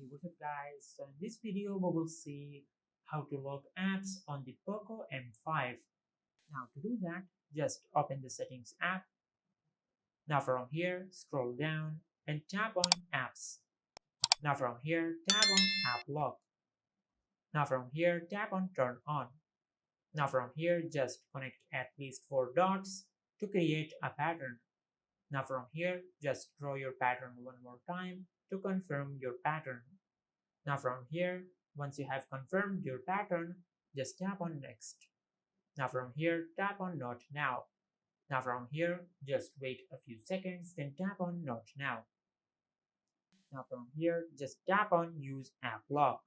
Hey, what's up guys? So in this video we will see how to lock apps on the Poco M5. Now to do that, just open the settings app. Now from here, scroll down and tap on apps. Now from here, tap on app lock. Now from here, tap on turn on. Now from here, just connect at least 4 dots to create a pattern. Now from here, just draw your pattern one more time to confirm your pattern. Now from here, once you have confirmed your pattern, just tap on next. Now from here, tap on not now. Now from here, just wait a few seconds, then tap on not now. Now from here, just tap on use app lock.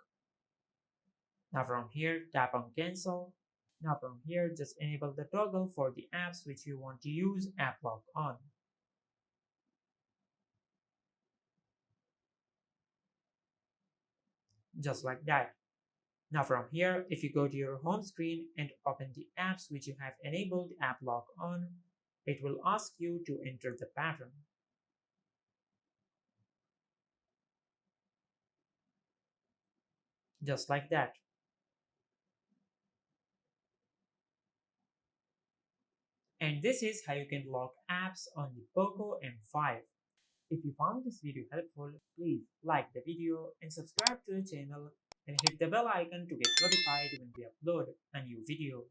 Now from here, tap on cancel. Now from here, just enable the toggle for the apps which you want to use app lock on. Just like that. Now from here, if you go to your home screen and open the apps which you have enabled app lock on, it will ask you to enter the pattern. Just like that. And this is how you can lock apps on the Poco M5. If you found this video helpful, please like the video and subscribe to the channel and hit the bell icon to get notified when we upload a new video.